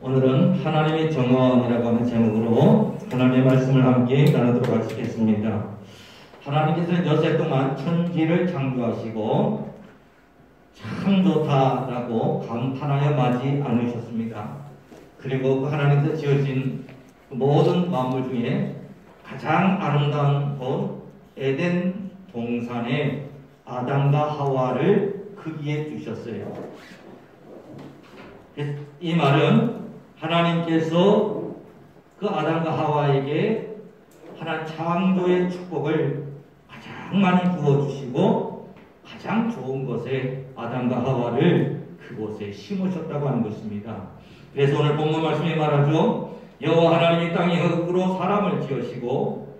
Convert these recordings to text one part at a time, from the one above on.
오늘은 하나님의 정원이라고 하는 제목으로 하나님의 말씀을 함께 나누도록 하겠습니다. 하나님께서는 여세 동안 천지를 창조하시고 참 좋다라고 감탄하여 마지 않으셨습니다. 그리고 그 하나님께서 지으신 모든 만물 중에 가장 아름다운 곳 에덴 동산에 아담과 하와를 거기에 주셨어요. 이 말은 하나님께서 그 아담과 하와에게 하나님 창조의 축복을 가장 많이 부어주시고 가장 좋은 곳에 아담과 하와를 그곳에 심으셨다고 하는 것입니다. 그래서 오늘 본문 말씀에 말하죠. 여호와 하나님이 땅의 흙으로 사람을 지으시고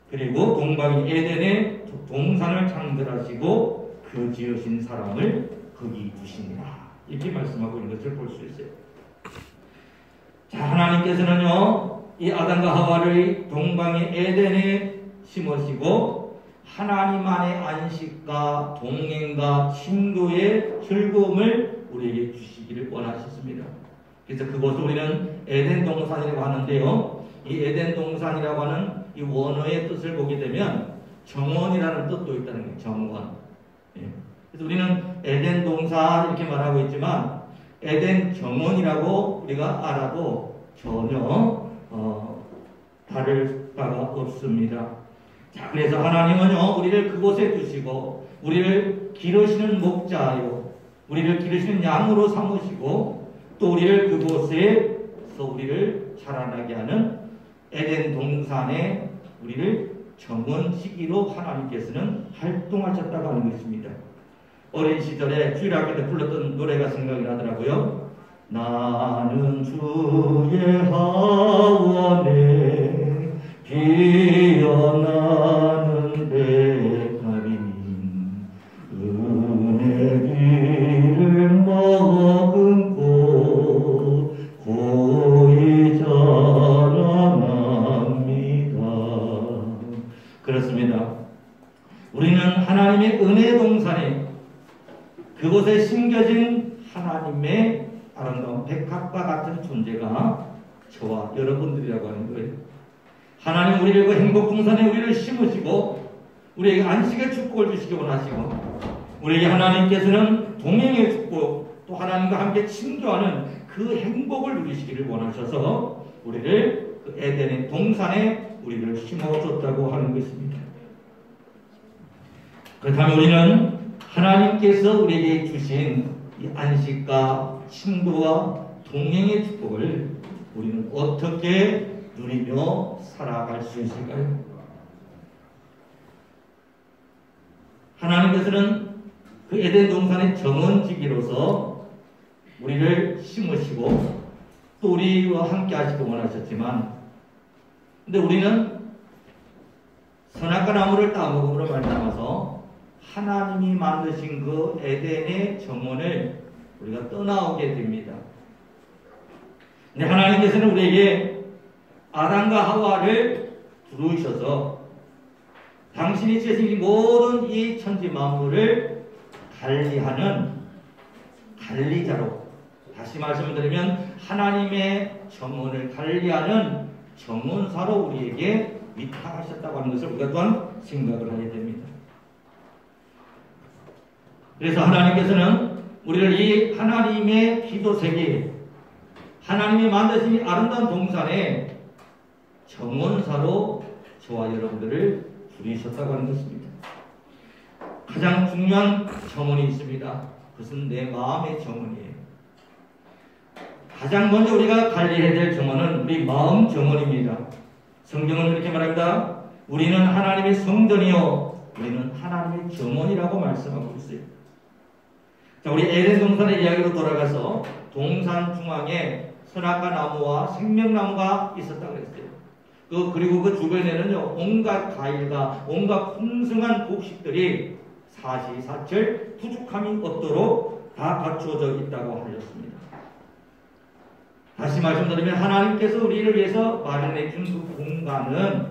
그리고 동방인 에덴에 동산을 창조하시고 그 지으신 사람을 거기 두시니라. 이렇게 말씀하고 있는 것을 볼 수 있어요. 자, 하나님께서는요, 이 아담과 하와를 동방의 에덴에 심으시고 하나님만의 안식과 동행과 친구의 즐거움을 우리에게 주시기를 원하셨습니다. 그래서 그것을 우리는 에덴 동산이라고 하는데요. 이 에덴 동산이라고 하는 이 원어의 뜻을 보게 되면 정원이라는 뜻도 있다는 거예요. 정원. 예. 그래서 우리는 에덴 동산 이렇게 말하고 있지만 에덴 정원이라고 우리가 알아도 전혀 다를 바가 없습니다. 자, 그래서 하나님은요, 우리를 그곳에 두시고 우리를 기르시는 목자요, 우리를 기르시는 양으로 삼으시고 또 우리를 그곳에서 우리를 자라나게 하는 에덴 동산에 우리를 정원시기로 하나님께서는 활동하셨다고 하는 것입니다. 어린 시절에 주일학교 때 불렀던 노래가 생각이 나더라고요. 나는 주의 하원에 피어나는 배달인 은혜 비를 머금고 고이 자라납니다. 그렇습니다. 우리는 하나님의 은혜 동산에 그곳에 심겨진 하나님의 아름다운 백합과 같은 존재가 저와 여러분들이라고 하는 거예요. 하나님 우리를 그 행복 동산에 우리를 심으시고 우리에게 안식의 축복을 주시기 원하시고 우리에게 하나님께서는 동행의 축복 또 하나님과 함께 친교하는 그 행복을 누리시기를 원하셔서 우리를 그 에덴의 동산에 우리를 심어줬다고 하는 것입니다. 그렇다면 우리는 하나님께서 우리에게 주신 이 안식과 친구와 동행의 축복을 우리는 어떻게 누리며 살아갈 수 있을까요? 하나님께서는 그 에덴 동산의 정원지기로서 우리를 심으시고 또 우리와 함께 하시기 원하셨지만 근데 우리는 선악과 나무를 따먹음으로 말미암아서 하나님이 만드신 그 에덴의 정원을 우리가 떠나오게 됩니다. 근데 하나님께서는 우리에게 아담과 하와를 부르셔서 당신이 지으신 모든 이 천지 만물을 관리하는 관리자로, 다시 말씀드리면 하나님의 정원을 관리하는 정원사로 우리에게 위탁하셨다고 하는 것을 우리가 또한 생각을 하게 됩니다. 그래서 하나님께서는 우리를 이 하나님의 기도 세계, 하나님이 만드신 이 아름다운 동산에 정원사로 저와 여러분들을 부르셨다고 하는 것입니다. 가장 중요한 정원이 있습니다. 그것은 내 마음의 정원이에요. 가장 먼저 우리가 관리해야 될 정원은 우리 마음 정원입니다. 성경은 이렇게 말합니다. 우리는 하나님의 성전이요 우리는 하나님의 정원이라고 말씀하고 있어요. 자, 우리 에덴 동산의 이야기로 돌아가서 동산 중앙에 선악과 나무와 생명나무가 있었다고 했어요. 그리고 그 주변에는요, 온갖 과일과 온갖 풍성한 곡식들이 사시사철 부족함이 없도록 다 갖추어져 있다고 하셨습니다. 다시 말씀드리면 하나님께서 우리를 위해서 마련해 준 그 공간은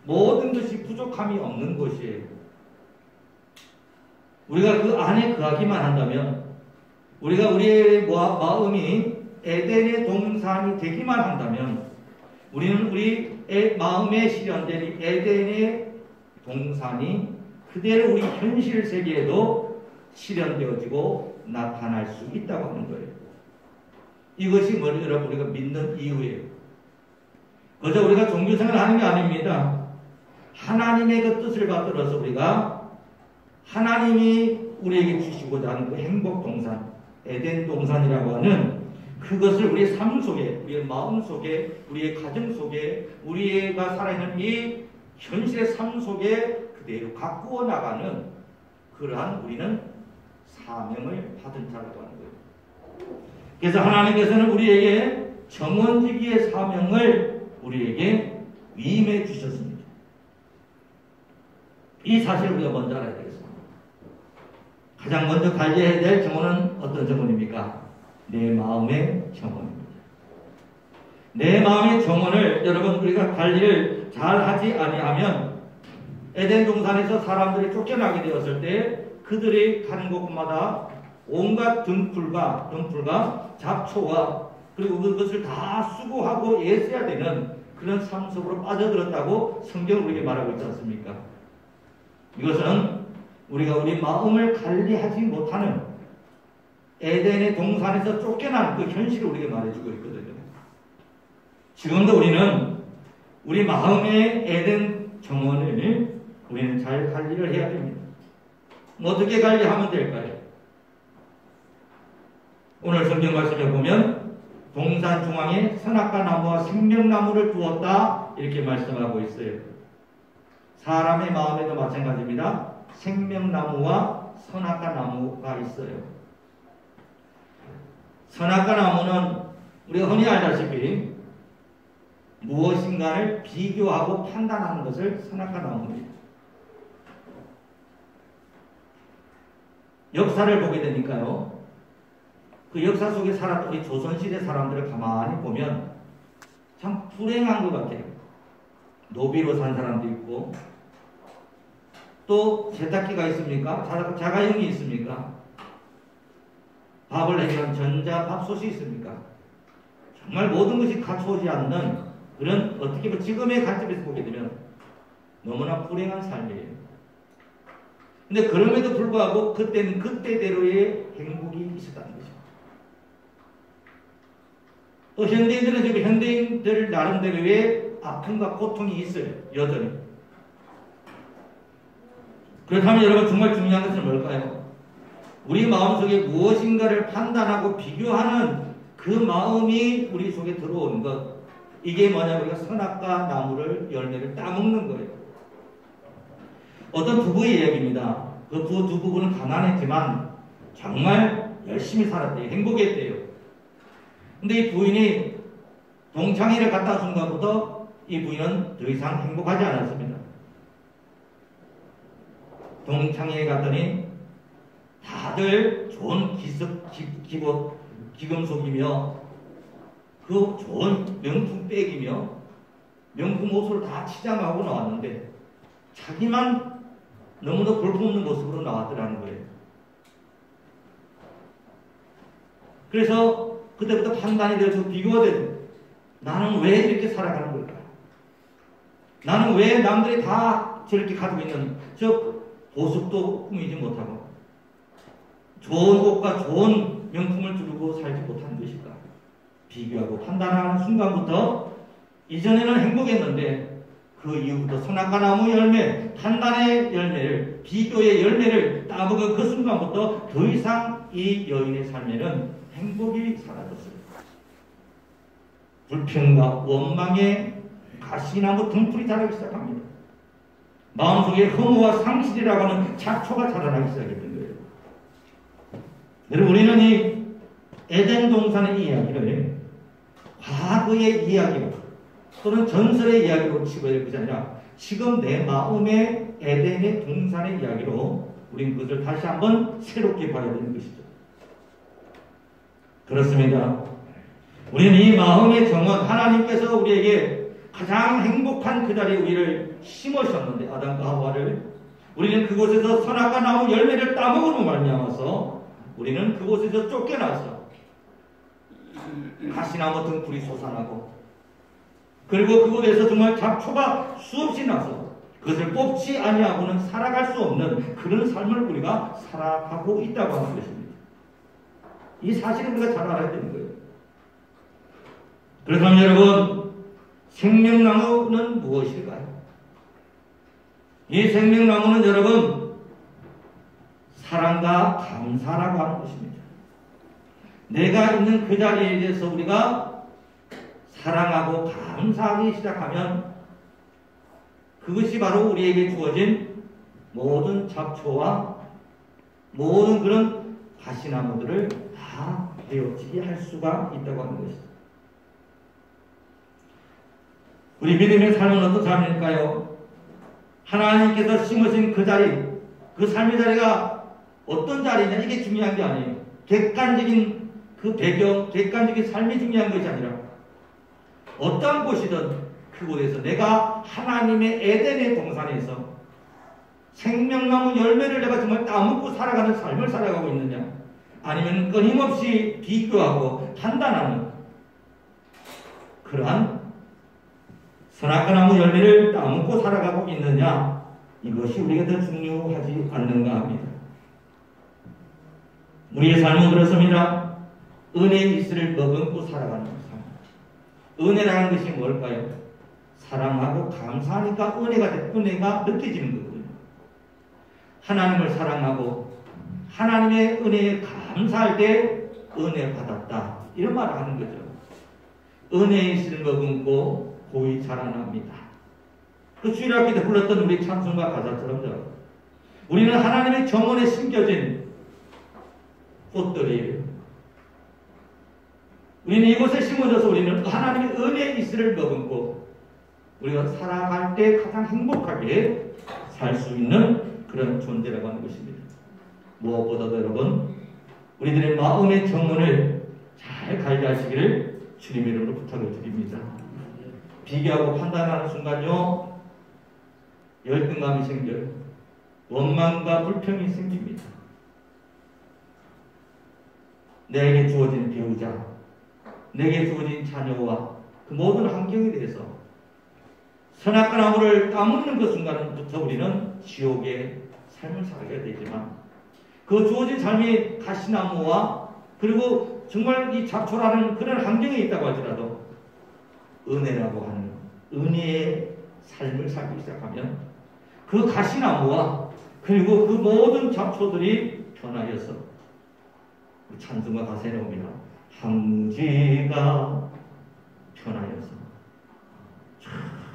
모든 것이 부족함이 없는 곳이에요. 우리가 그 안에 거하기만 한다면 우리가 우리의 마음이 에덴의 동산이 되기만 한다면 우리는 우리 마음에 실현된 이 에덴의 동산이 그대로 우리 현실 세계에도 실현되어지고 나타날 수 있다고 하는 거예요. 이것이 여러분 우리가 믿는 이유예요. 그저 우리가 종교생활을 하는 게 아닙니다. 하나님의 그 뜻을 받들어서 우리가 하나님이 우리에게 주시고자 하는 그 행복 동산, 에덴 동산이라고 하는 그것을 우리의 삶 속에, 우리의 마음 속에, 우리의 가정 속에, 우리가 살아있는 이 현실의 삶 속에 그대로 가꾸어 나가는 그러한 우리는 사명을 받은 자라고 하는 거예요. 그래서 하나님께서는 우리에게 정원지기의 사명을 우리에게 위임해 주셨습니다. 이 사실을 우리가 먼저 알아야 되겠습니다. 가장 먼저 관리해야 될 정원은 어떤 정원입니까? 내 마음의 정원입니다. 내 마음의 정원을 여러분 우리가 관리를 잘 하지 아니하면 에덴 동산에서 사람들이 쫓겨나게 되었을 때 그들이 가는 곳마다 온갖 등불과 잡초와 그리고 그것을 다 수고하고 애써야 되는 그런 삶 속으로 빠져들었다고 성경은 우리에게 말하고 있지 않습니까? 이것은 우리가 우리 마음을 관리하지 못하는 에덴의 동산에서 쫓겨난 그 현실을 우리에게 말해주고 있거든요. 지금도 우리는 우리 마음의 에덴 정원을 우리는 잘 관리를 해야 됩니다. 어떻게 관리하면 될까요? 오늘 성경 말씀에 보면 동산 중앙에 선악과 나무와 생명나무를 두었다 이렇게 말씀하고 있어요. 사람의 마음에도 마찬가지입니다. 생명나무와 선악과 나무가 있어요. 선악과 나무는 우리가 흔히 알다시피 무엇인가를 비교하고 판단하는 것을 선악과 나무입니다. 역사를 보게 되니까요. 그 역사 속에 살았던 우리 조선시대 사람들을 가만히 보면 참 불행한 것 같아요. 노비로 산 사람도 있고 또 세탁기가 있습니까? 자가용이 있습니까? 밥을 해결한 전자밥솥이 있습니까? 정말 모든 것이 갖춰오지 않는 그런 어떻게 보면 지금의 관점에서 보게 되면 너무나 불행한 삶이에요. 근데 그럼에도 불구하고 그때는 그때대로의 행복이 있었다는 거죠. 또 현대인들은 지금 현대인들 나름대로의 아픔과 고통이 있어요. 여전히. 그렇다면 여러분 정말 중요한 것은 뭘까요? 우리 마음속에 무엇인가를 판단하고 비교하는 그 마음이 우리 속에 들어오는 것. 이게 뭐냐? 우리가 선악과 나무를 열매를 따먹는 거예요. 어떤 부부의 이야기입니다. 그 두 부부는 가난했지만 정말 열심히 살았대요. 행복했대요. 근데 이 부인이 동창회를 갔다 온 순간부터 이 부인은 더 이상 행복하지 않았습니다. 동창회에 갔더니 다들 좋은 기금속이며 그 좋은 명품 백이며 명품 옷을 다 치장하고 나왔는데 자기만 너무도 볼품없는 모습으로 나왔더라는 거예요. 그래서 그때부터 판단이 되어서 비교가 되죠. 나는 왜 이렇게 살아가는 걸까? 나는 왜 남들이 다 저렇게 가지고 있는 저 보석도 꾸미지 못하고 좋은 옷과 좋은 명품을 두르고 살지 못한 것일까? 비교하고 판단하는 순간부터 이전에는 행복했는데 그 이후부터 선악과 나무 열매, 판단의 열매를, 비교의 열매를 따먹은 그 순간부터 더 이상 이 여인의 삶에는 행복이 사라졌습니다. 불평과 원망의 가시나무 등불이 자라기 시작합니다. 마음속에 허무와 상실이라고 하는 잡초가 자라나기 시작했던 거예요. 여러분 우리는 이 에덴 동산의 이야기를 과거의 이야기로 또는 전설의 이야기로 치부해야 될 것이 아니라 지금 내 마음의 에덴의 동산의 이야기로 우리는 그것을 다시 한번 새롭게 봐야 되는 것이죠. 그렇습니다. 우리는 이 마음의 정원, 하나님께서 우리에게 가장 행복한 그 자리에 우리를 심으셨는데 아담과 하와를 우리는 그곳에서 선악과 나무 열매를 따먹으로 말미암아서 우리는 그곳에서 쫓겨나서 가시나무 등불이 솟아나고, 그리고 그곳에서 정말 잡초가 수없이 나서 그것을 뽑지 아니하고는 살아갈 수 없는 그런 삶을 우리가 살아가고 있다고 하는 것입니다. 이 사실을 우리가 잘 알아야 되는 거예요. 그렇다면 여러분, 생명나무는 무엇일까요? 이 생명나무는 여러분, 사랑과 감사라고 하는 것입니다. 내가 있는 그 자리에 대해서 우리가 사랑하고 감사하기 시작하면 그것이 바로 우리에게 주어진 모든 잡초와 모든 그런 가시나무들을 다 헤어지게 할 수가 있다고 하는 것입니다. 우리 믿음의 삶은 어떤 삶일까요? 하나님께서 심으신 그 자리, 그 삶의 자리가 어떤 자리냐, 이게 중요한 게 아니에요. 객관적인 그 배경, 객관적인 삶이 중요한 것이 아니라 어떠한 곳이든 그곳에서 내가 하나님의 에덴의 동산에서 생명나무 열매를 내가 정말 따먹고 살아가는 삶을 살아가고 있느냐, 아니면 끊임없이 비교하고 판단하는 그러한 선악과 나무 열매를 따먹고 살아가고 있느냐, 이것이 우리에게 더 중요하지 않는가 합니다. 우리의 삶은 그렇습니다. 은혜의 이슬을 머금고 살아가는 삶. 은혜라는 것이 뭘까요? 사랑하고 감사하니까 은혜가 느껴지는 거거든요. 하나님을 사랑하고 하나님의 은혜에 감사할 때 은혜 받았다, 이런 말을 하는 거죠. 은혜의 이슬을 머금고 고이 자라납니다. 그 주일학교 때 불렀던 우리 찬송가 가사처럼요, 우리는 하나님의 정원에 심겨진 꽃들이에요. 우리는 이곳에 심어져서 우리는 하나님의 은혜의 이슬을 머금고 우리가 살아갈 때 가장 행복하게 살 수 있는 그런 존재라고 하는 것입니다. 무엇보다도 여러분, 우리들의 마음의 정원을 잘 관리하시기를 주님의 이름으로 부탁을 드립니다. 비교하고 판단하는 순간요, 열등감이 생겨요. 원망과 불평이 생깁니다. 내게 주어진 배우자, 내게 주어진 자녀와 그 모든 환경에 대해서 선악과 나무를 따먹는 그 순간부터 우리는 지옥의 삶을 살게 되지만, 그 주어진 삶이 가시나무와 그리고 정말 이 잡초라는 그런 환경에 있다고 하더라도 은혜라고 하는 은혜의 삶을 살기 시작하면 그 가시나무와 그리고 그 모든 잡초들이 변하여서 찬송가 가사에 나옵니다. 황지가 변하여서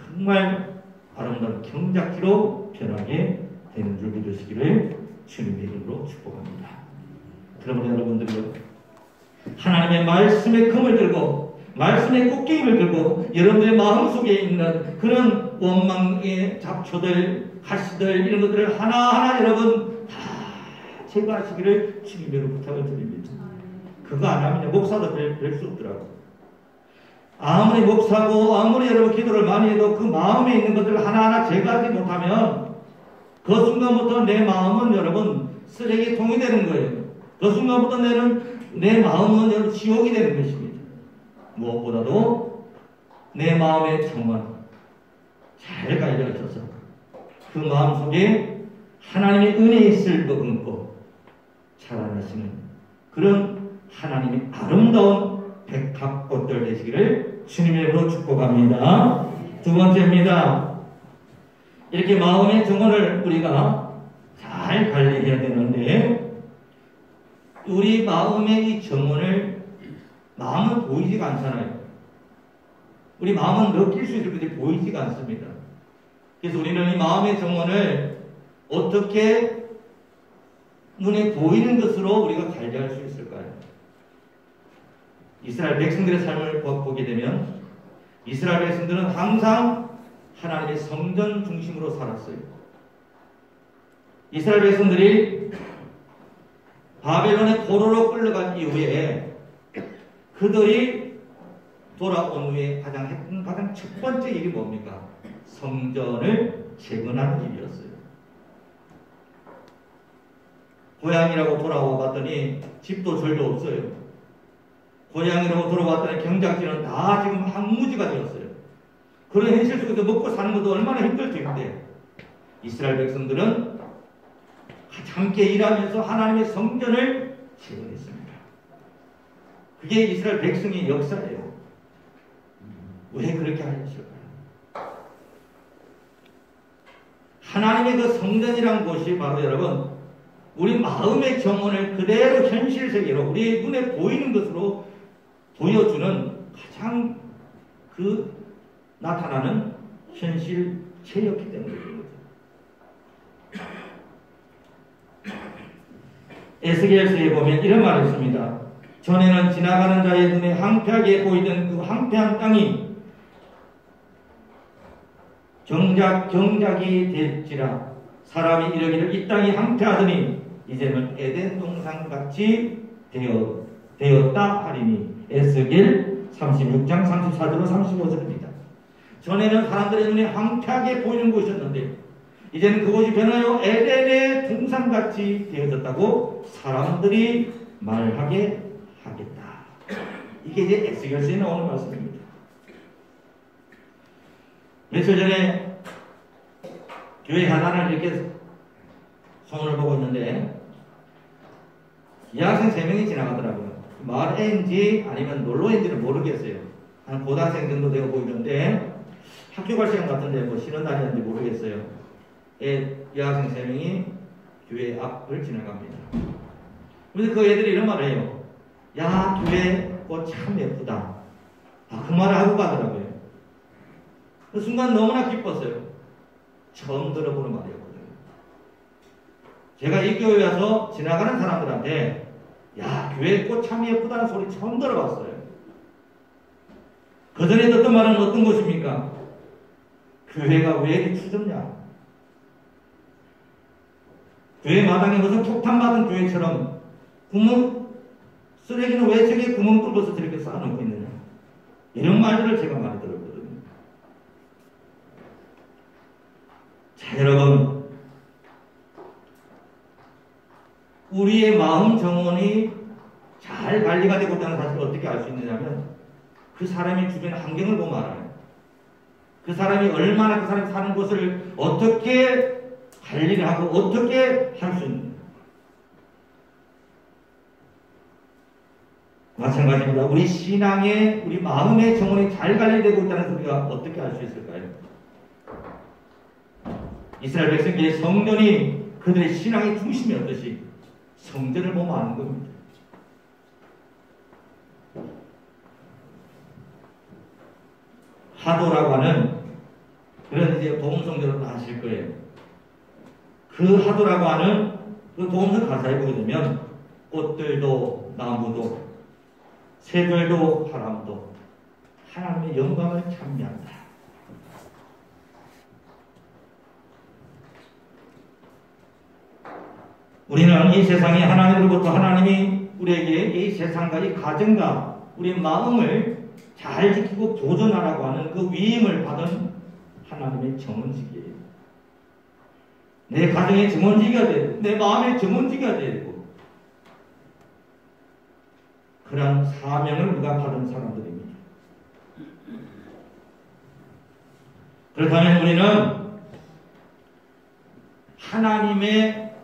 정말 아름다운 경작지로 변하게 되는 줄 믿으시기를 주님의 이름으로 축복합니다. 그러므로 여러분들은 하나님의 말씀의 금을 들고 말씀의 꽃게임을 들고 여러분들의 마음속에 있는 그런 원망의 잡초들, 가시들, 이런 것들을 하나하나 여러분 다 제거하시기를 주님으로 부탁을 드립니다. 그거 안 하면 목사도 될 수 없더라고요. 아무리 목사고 아무리 여러분 기도를 많이 해도 그 마음에 있는 것들을 하나하나 제거하지 못하면 그 순간부터 내 마음은 여러분 쓰레기통이 되는 거예요. 그 순간부터 내 마음은 여러분 지옥이 되는 것입니다. 무엇보다도 내 마음의 정원 잘 관리하셔서 그 마음속에 하나님의 은혜의 이슬을 머금고 자라나시는 그런 하나님의 아름다운 백합꽃들 되시기를 주님의 이름으로 축복합니다. 두 번째입니다. 이렇게 마음의 정원을 우리가 잘 관리해야 되는데, 우리 마음의 이 정원을, 마음은 보이지가 않잖아요. 우리 마음은 느낄 수 있을 것이 보이지가 않습니다. 그래서 우리는 이 마음의 정원을 어떻게 눈에 보이는 것으로 우리가 관리할 수 있을까요? 이스라엘 백성들의 삶을 보게 되면 이스라엘 백성들은 항상 하나님의 성전 중심으로 살았어요. 이스라엘 백성들이 바벨론의 포로로 끌려간 이후에 그들이 돌아온 후에 가장 첫 번째 일이 뭡니까? 성전을 재건하는 일이었어요. 고향이라고 돌아와 봤더니 집도 절도 없어요. 고향으로 돌아왔다는 경작지는 다 지금 황무지가 되었어요. 그런 현실 속에서 먹고 사는 것도 얼마나 힘들 텐데 이스라엘 백성들은 함께 일하면서 하나님의 성전을 재건했습니다. 그게 이스라엘 백성의 역사예요. 왜 그렇게 하셨을까요? 하나님의 그 성전이란 곳이 바로 여러분 우리 마음의 정원을 그대로 현실 세계로 우리 눈에 보이는 것으로 보여주는 가장 나타나는 현실체였기 때문입니다. 에스겔서에 보면 이런 말이 있습니다. 전에는 지나가는 자의 눈에 황폐하게 보이던 그 황폐한 땅이 경작이 될지라 사람이 이르기를 이 땅이 황폐하더니 이제는 에덴 동산같이 되었다 하리니 에스겔 36장 34절로 35절입니다. 전에는 사람들의 눈에 황폐하게 보이는 곳이었는데 이제는 그곳이 변하여 에덴의 동산같이 되어졌다고 사람들이 말하게 하겠다. 이게 이제 에스겔서에 나오는 말씀입니다. 며칠 전에 교회 하나를 이렇게 소문을 보고 있는데 여학생 3명이 지나가더라고요. 마을 애인지 아니면 놀러 애인지는 모르겠어요. 한 고등학생 정도 되어 보이는데 학교 갈 시간 같은데 뭐 쉬는 날이었는지 모르겠어요. 여학생 3명이 교회 앞을 지나갑니다. 그래서 그 애들이 이런 말을 해요. 야, 교회 꽃 참 예쁘다. 그 말을 하고 가더라고요. 그 순간 너무나 기뻤어요. 처음 들어보는 말이었거든요. 제가 이 교회 와서 지나가는 사람들한테 야, 교회 꽃 참 예쁘다는 소리 처음 들어봤어요. 그 전에 듣던 말은 어떤 것입니까? 교회가 왜 이렇게 추접냐? 교회 마당에 무슨 폭탄 맞은 교회처럼 쓰레기는 왜 저기 구멍 뚫어서 저렇게 쌓아놓고 있느냐? 이런 말들을 제가 많이 들었거든요. 자, 여러분, 우리의 마음 정원이 잘 관리가 되고 있다는 사실을 어떻게 알 수 있느냐면 그 사람의 주변 환경을 보면 알아요. 그 사람이 얼마나 그 사람이 사는 곳을 어떻게 관리를 하고 어떻게 할 수 있는가. 마찬가지입니다. 우리 신앙의 우리 마음의 정원이 잘 관리되고 있다는 소리가 어떻게 알 수 있을까요? 이스라엘 백성들의 성전이 그들의 신앙의 중심이었듯이 성전을 보면 아는 겁니다. 하도라고 하는 그런 이제 복음성전을 다 아실 거예요. 그 하도라고 하는 그 복음성 가사에 보게 되면 꽃들도 나무도 새들도 바람도 하나님의 영광을 찬미한다. 우리는 이 세상에 하나님으로부터 하나님이 우리에게 이 세상과 이 가정과 우리 마음을 잘 지키고 보존하라고 하는 그 위임을 받은 하나님의 정원직이에요. 내 가정의 정원직이가 되고 내 마음의 정원직이가 되고 그런 사명을 우리가 받은 사람들입니다. 그렇다면 우리는 하나님의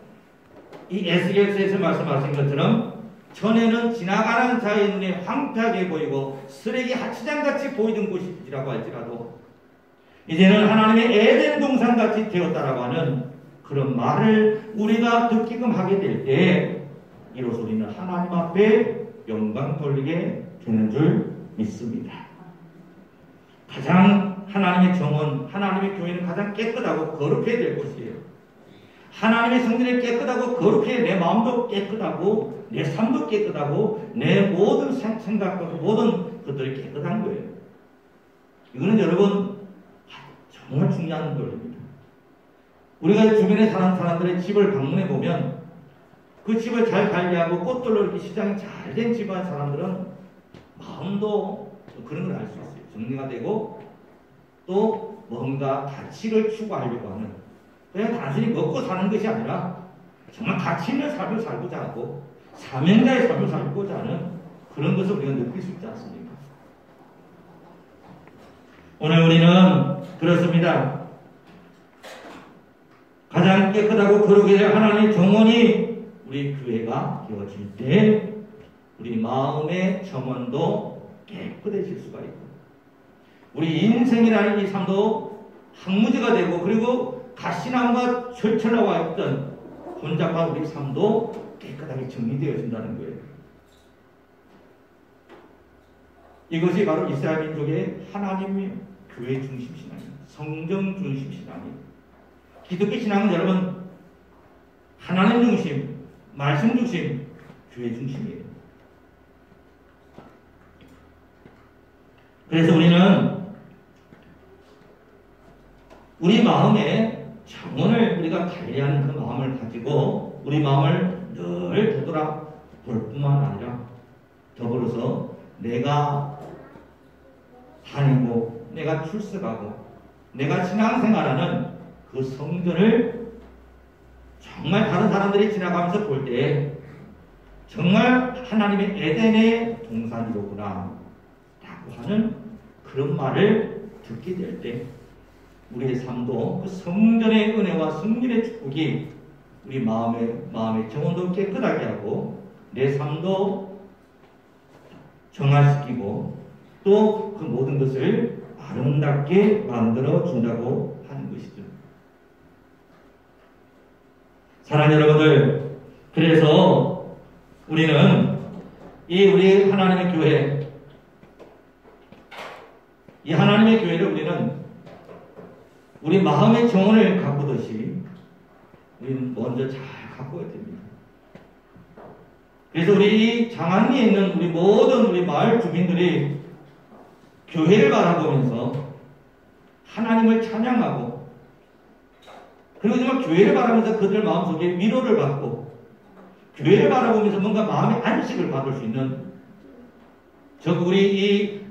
이 에스겔서에서 말씀하신 것처럼 전에는 지나가는 자의 눈에 황폐하게 보이고 쓰레기 하치장같이 보이던 곳이라고 할지라도 이제는 하나님의 에덴 동산같이 되었다라고 하는 그런 말을 우리가 듣기끔 하게 될 때 이로써 우리는 하나님 앞에 영광 돌리게 되는 줄 믿습니다. 가장 하나님의 정원, 하나님의 교회는 가장 깨끗하고 거룩해야 될 곳이에요. 하나님의 성전이 깨끗하고 거룩해 내 마음도 깨끗하고 내 삶도 깨끗하고 내 모든 생각과 모든 것들이 깨끗한 거예요. 이거는 여러분 정말 중요한 것입니다. 우리가 주변에 사는 사람들의 집을 방문해 보면 그 집을 잘 관리하고 꽃들로 이렇게 시장이 잘 된 집안 사람들은 마음도 그런 걸 알 수 있어요. 정리가 되고 또 뭔가 가치를 추구하려고 하는 그냥 단순히 먹고 사는 것이 아니라 정말 가치 있는 삶을 살고자 하고 사명자의 삶을 살고자 하는 그런 것을 우리가 느낄 수 있지 않습니까? 오늘 우리는 그렇습니다. 가장 깨끗하고 거룩이 될 하나님의 정원이 우리 교회가 되어질 때 우리 마음의 정원도 깨끗해질 수가 있고 우리 인생이라는 이 삶도 항무지가 되고 그리고 가시나무가 철철 나와 있던 혼잡한 우리 삶도 깨끗하게 정리되어진다는 거예요. 이것이 바로 이스라엘 민족의 하나님의 교회 중심 신앙입니다. 성경 중심 신앙입니다. 기독교 신앙은 여러분 하나님 중심, 말씀 중심, 교회 중심이에요. 그래서 우리는 우리 마음의 정원을 우리가 관리하는 그 마음을 가지고 우리 마음을 늘 되돌아 볼 뿐만 아니라 더불어서 내가 다니고 내가 출석하고 내가 신앙생활하는 그 성전을 정말 다른 사람들이 지나가면서 볼 때 정말 하나님의 에덴의 동산이로구나 라고 하는 그런 말을 듣게 될 때 우리의 삶도 그 성전의 은혜와 성전의 축복이 우리 마음의 정원도 깨끗하게 하고 내 삶도 정화시키고 또 그 모든 것을 아름답게 만들어 준다고 하는 것이죠. 사랑하는 여러분들, 그래서 우리는 우리 하나님의 교회, 이 하나님의 교회를 우리는 우리 마음의 정원을 가꾸듯이 우리는 먼저 잘 가꿔야 됩니다. 그래서 우리 이 장안리에 있는 우리 모든 우리 마을 주민들이 교회를 바라보면서 하나님을 찬양하고 그리고 정말 교회를 바라보면서 그들 마음속에 위로를 받고 교회를 바라보면서 뭔가 마음의 안식을 받을 수 있는 즉 우리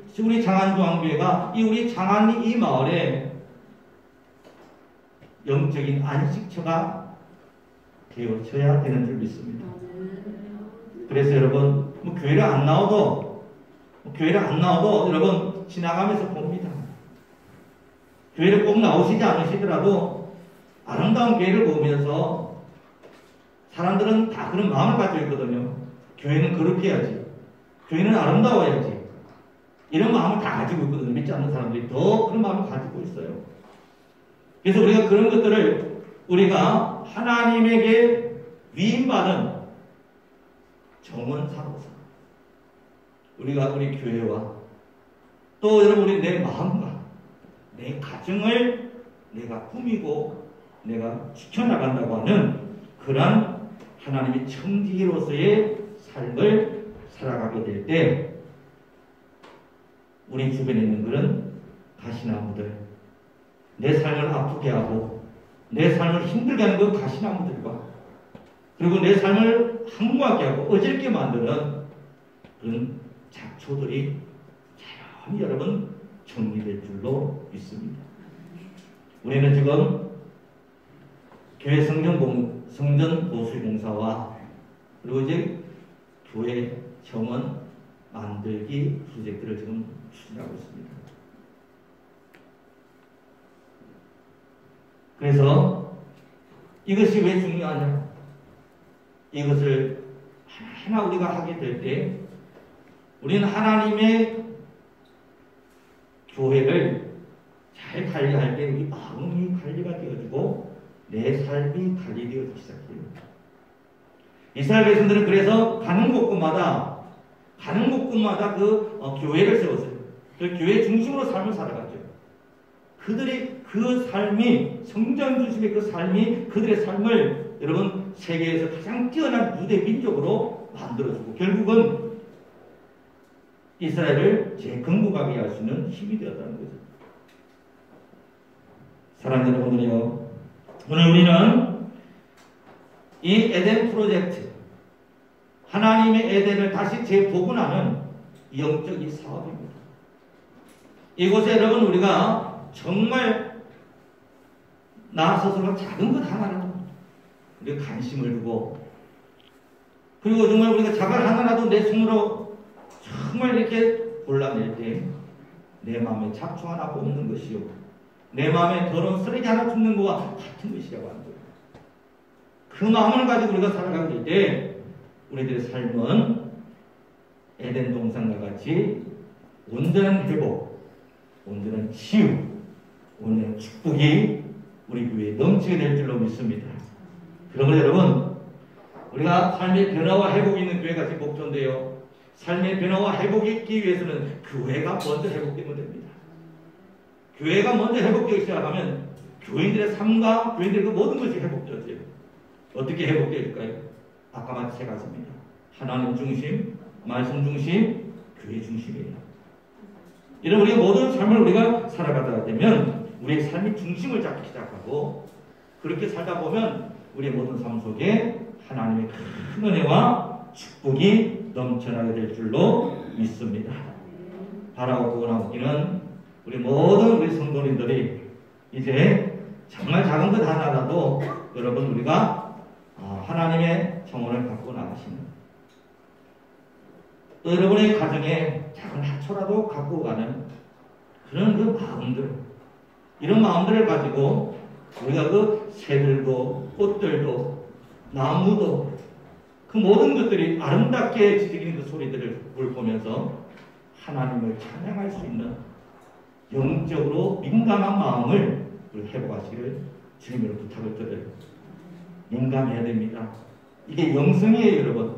장안중앙교회가 우리 장안리 이 마을에 영적인 안식처가 되어져야 되는 줄 믿습니다. 그래서 여러분 교회를 안 나와도 여러분 지나가면서 봅니다. 교회를 꼭 나오시지 않으시더라도 아름다운 교회를 보면서 사람들은 다 그런 마음을 가지고 있거든요. 교회는 그렇게 해야지. 교회는 아름다워야지. 이런 마음을 다 가지고 있거든요. 믿지 않는 사람들이 더 그런 마음을 가지고 있어요. 그래서 우리가 그런 것들을 우리가 하나님에게 위임받은 정원사로서 우리가 우리 교회와 또 여러분 우리 내 마음과 내 가정을 내가 꾸미고 내가 지켜나간다고 하는 그러한 하나님의 청지기로서의 삶을 살아가게 될 때 우리 주변에 있는 그런 가시나무들 내 삶을 아프게 하고 내 삶을 힘들게 하는 그 가시나무들과 그리고 내 삶을 항모하게 하고 어질게 만드는 그런 잡초들이 자연히 여러분 정리될 줄로 믿습니다. 우리는 지금 교회 성전 보수 공사와 그리고 이제 교회 정원 만들기 프로젝트를 지금 추진하고 있습니다. 그래서 이것이 왜 중요하냐? 이것을 하나하나 우리가 하게 될 때 우리는 하나님의 교회를 잘 관리할 때 우리 마음이 관리가 되어지고 내 삶이 관리되어지기 시작해요. 이스라엘 백성들은 그래서 가는 곳마다 그 교회를 세웠어요. 그 교회 중심으로 삶을 살아갔죠. 그들이 그 삶이 성전 중심의 그 삶이 그들의 삶을 여러분 세계에서 가장 뛰어난 유대 민족으로 만들어주고 결국은 이스라엘을 재건국하게 할 수 있는 힘이 되었다는 거죠. 사랑하는 여러분들이요, 오늘 우리는 이 에덴 프로젝트 하나님의 에덴을 다시 재복원하는 영적인 사업입니다. 이곳에 여러분 우리가 정말 나 스스로 작은 것 하나라도 우리가 관심을 두고 그리고 정말 우리가 작은 하나라도 내 손으로 정말 이렇게 골라낼 때 내 마음에 잡초 하나 뽑는 것이요, 내 마음에 더러운 쓰레기 하나 줍는 것과 같은 것이라고 하는 거예요. 그 마음을 가지고 우리가 살아가게 될 때 우리들의 삶은 에덴 동산과 같이 온전한 회복, 온전한 치유, 온전한 축복이 우리 교회에 넘치게 될 줄로 믿습니다. 그러므로 여러분, 우리가 삶의 변화와 회복이 있는 교회가 제 목표인데요, 삶의 변화와 회복이 있기 위해서는 교회가 먼저 회복되면 됩니다. 교회가 먼저 회복되기 시작하면 교인들의 삶과 교인들의 그 모든 것이 회복되어져요. 어떻게 회복될까요? 아까 말한 세 가지입니다. 하나님 중심, 말씀 중심, 교회 중심이에요. 이런 우리의 모든 삶을 우리가 살아가다 되면 우리의 삶이 중심을 잡기 시작하고, 그렇게 살다 보면 우리의 모든 삶 속에 하나님의 큰 은혜와 축복이 넘쳐나게 될 줄로 믿습니다. 바라고 구원하기는 우리 모든 우리 성도님들이 이제 정말 작은 것 하나라도 여러분 우리가 하나님의 정원을 갖고 나가시는, 또 여러분의 가정에 작은 하초라도 갖고 가는 그런 그 마음들, 이런 마음들을 가지고 우리가 그 새들도 꽃들도 나무도 그 모든 것들이 아름답게 지저귀는 그 소리들을 보면서 하나님을 찬양할 수 있는 영적으로 민감한 마음을 우리 회복하시기를 주님으로 부탁을 드려요. 민감해야 됩니다. 이게 영성이에요, 여러분.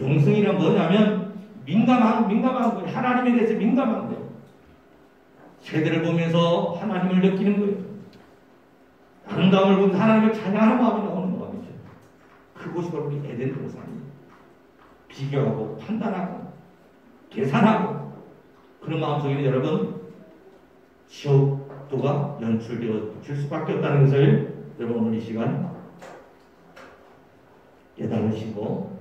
영성이란 뭐냐면 민감한 거예요. 하나님에 대해서 민감한 거예요. 새들을 보면서 하나님을 느끼는 거예요. 아름다움을 보면서 하나님을 찬양하는 마음이 나오는 마음이죠. 그곳이 바로 우리 에덴 동산입니다. 비교하고 판단하고 계산하고 그런 마음속에는 여러분 지옥도가 연출되어질 수밖에 없다는 것을 여러분 오늘 이 시간 깨달으시고,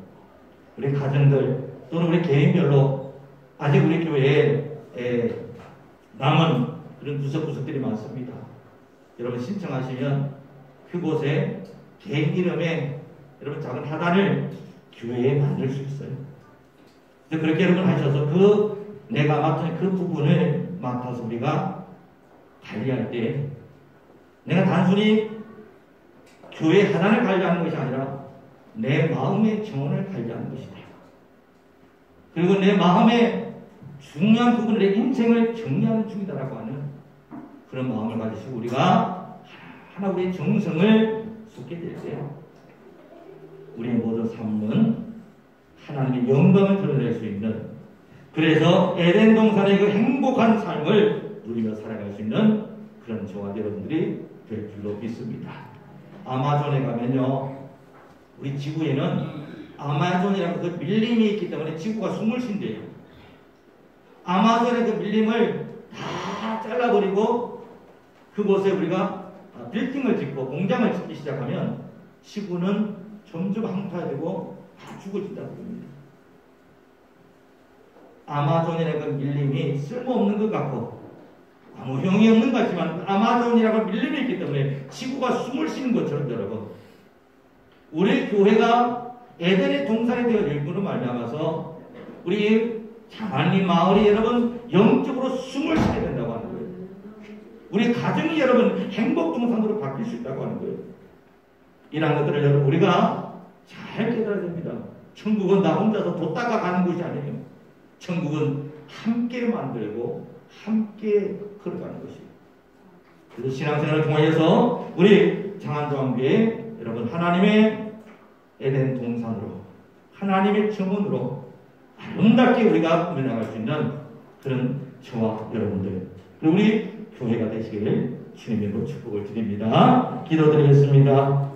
우리 가정들 또는 우리 개인별로 아직 우리 교회에 남은 그런 구석구석들이 많습니다. 여러분 신청하시면 그곳에 개인 이름에 여러분 작은 하단을 교회에 만들 수 있어요. 그렇게 여러분 하셔서 내가 맡은 그 부분을 맡아서 우리가 관리할 때, 내가 단순히 교회 하단을 관리하는 것이 아니라 내 마음의 정원을 관리하는 것이다. 그리고 내 마음의 중요한 부분을, 내 인생을 정리하는 중이다라고 하는 그런 마음을 가지시고 우리가 하나 우리의 정성을 쏟게 될 때 우리의 모든 삶은 하나님의 영광을 드러낼 수 있는, 그래서 에덴 동산의 그 행복한 삶을 누리며 살아갈 수 있는 그런 저와 여러분들이 될 줄로 믿습니다. 아마존에 가면요, 우리 지구에는 아마존이라는 그 밀림이 있기 때문에 지구가 숨을 쉰대요. 아마존의 그 밀림을 다 잘라버리고 그곳에 우리가 빌딩을 짓고 공장을 짓기 시작하면 지구는 점점 항파되고 다 죽어진다고 합니다. 아마존이라는 그 밀림이 쓸모없는 것 같고 아무 효용이 없는 것 같지만 아마존이라는 밀림이 있기 때문에 지구가 숨을 쉬는 것처럼 여러분, 우리 교회가 에덴의 동산이 되어 일부러 말미암아서 우리 하나님 마을이 여러분 영적으로 숨을 쉬게 된다고 하는 거예요. 우리 가정이 여러분 행복 동산으로 바뀔 수 있다고 하는 거예요. 이런 것들을 여러분 우리가 잘 깨달아야 됩니다. 천국은 나 혼자서 뒀다가 가는 것이 아니에요. 천국은 함께 만들고 함께 걸어가는 것이에요. 그래서 신앙생활을 통하여서 우리 장안조항교회 여러분 하나님의 에덴 동산으로, 하나님의 정원으로 아름답게 우리가 꾸며나갈 수 있는 그런 저와 여러분들, 그리고 우리 교회가 되시기를 주님의 축복을 드립니다. 기도드리겠습니다.